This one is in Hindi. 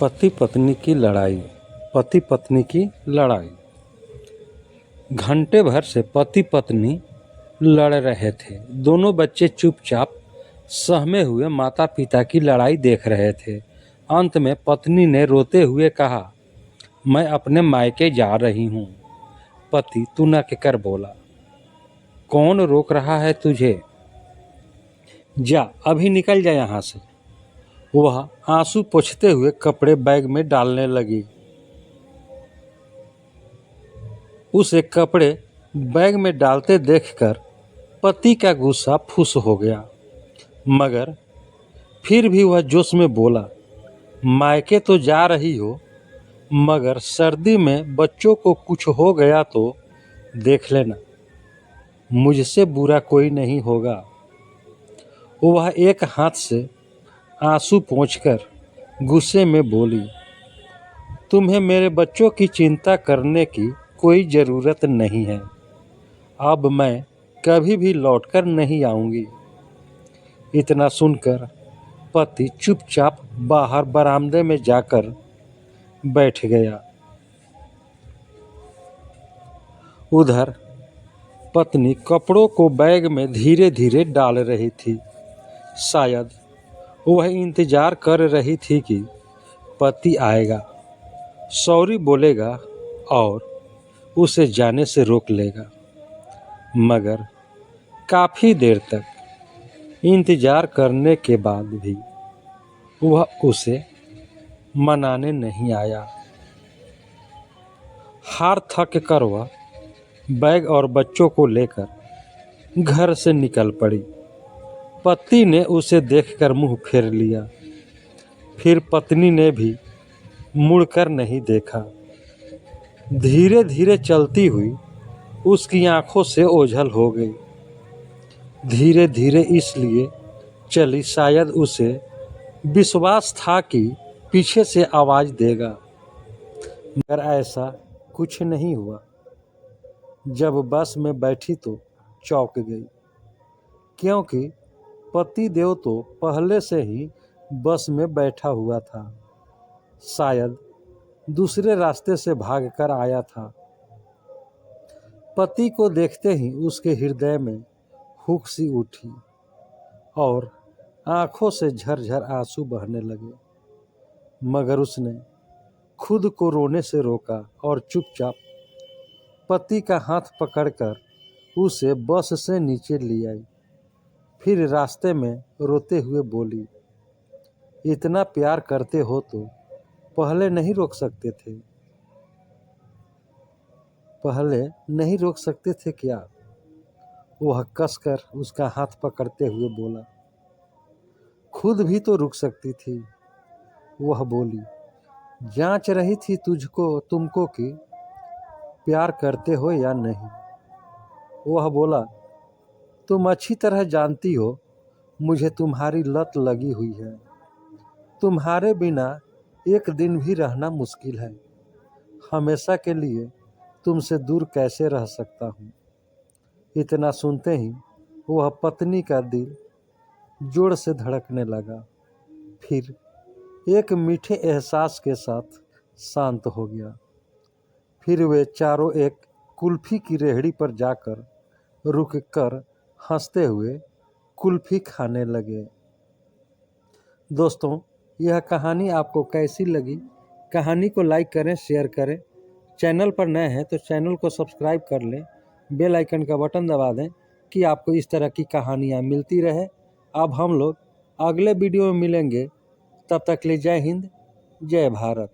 पति पत्नी की लड़ाई। पति पत्नी की लड़ाई। घंटे भर से पति पत्नी लड़ रहे थे। दोनों बच्चे चुपचाप सहमे हुए माता पिता की लड़ाई देख रहे थे। अंत में पत्नी ने रोते हुए कहा, मैं अपने मायके जा रही हूँ। पति तुनक कर बोला, कौन रोक रहा है तुझे? जा, अभी निकल जा यहाँ से। वह आंसू पोंछते हुए कपड़े बैग में डालने लगी। उसे कपड़े बैग में डालते देखकर पति का गुस्सा फुस हो गया, मगर फिर भी वह जोश में बोला, मायके तो जा रही हो, मगर सर्दी में बच्चों को कुछ हो गया तो देख लेना, मुझसे बुरा कोई नहीं होगा। वह एक हाथ से आंसू पोंछकर गुस्से में बोली, तुम्हें मेरे बच्चों की चिंता करने की कोई ज़रूरत नहीं है। अब मैं कभी भी लौटकर नहीं आऊँगी। इतना सुनकर पति चुपचाप बाहर बरामदे में जाकर बैठ गया। उधर पत्नी कपड़ों को बैग में धीरे धीरे डाल रही थी। शायद वह इंतजार कर रही थी कि पति आएगा, सॉरी बोलेगा और उसे जाने से रोक लेगा। मगर काफ़ी देर तक इंतजार करने के बाद भी वह उसे मनाने नहीं आया। हार थक कर वह बैग और बच्चों को लेकर घर से निकल पड़ी। पति ने उसे देखकर मुंह फेर लिया। फिर पत्नी ने भी मुड़कर नहीं देखा। धीरे धीरे चलती हुई उसकी आंखों से ओझल हो गई। धीरे धीरे इसलिए चली शायद उसे विश्वास था कि पीछे से आवाज़ देगा, मगर ऐसा कुछ नहीं हुआ। जब बस में बैठी तो चौंक गई, क्योंकि पति देव तो पहले से ही बस में बैठा हुआ था। शायद दूसरे रास्ते से भागकर आया था। पति को देखते ही उसके हृदय में हुक सी उठी और आंखों से झरझर आंसू बहने लगे, मगर उसने खुद को रोने से रोका और चुपचाप पति का हाथ पकड़कर उसे बस से नीचे ले आई। फिर रास्ते में रोते हुए बोली, इतना प्यार करते हो तो पहले नहीं रोक सकते थे? पहले नहीं रोक सकते थे क्या? वह कसकर उसका हाथ पकड़ते हुए बोला, खुद भी तो रुक सकती थी। वह बोली, जांच रही थी तुमको कि प्यार करते हो या नहीं। वह बोला, तुम अच्छी तरह जानती हो मुझे तुम्हारी लत लगी हुई है। तुम्हारे बिना एक दिन भी रहना मुश्किल है। हमेशा के लिए तुमसे दूर कैसे रह सकता हूँ। इतना सुनते ही वह पत्नी का दिल जोर से धड़कने लगा। फिर एक मीठे एहसास के साथ शांत हो गया। फिर वे चारों एक कुल्फी की रेहड़ी पर जाकर रुक कर हंसते हुए कुल्फी खाने लगे। दोस्तों, यह कहानी आपको कैसी लगी? कहानी को लाइक करें, शेयर करें। चैनल पर नए हैं तो चैनल को सब्सक्राइब कर लें। बेल आइकन का बटन दबा दें कि आपको इस तरह की कहानियाँ मिलती रहे। अब हम लोग अगले वीडियो में मिलेंगे। तब तक के लिए जय हिंद, जय भारत।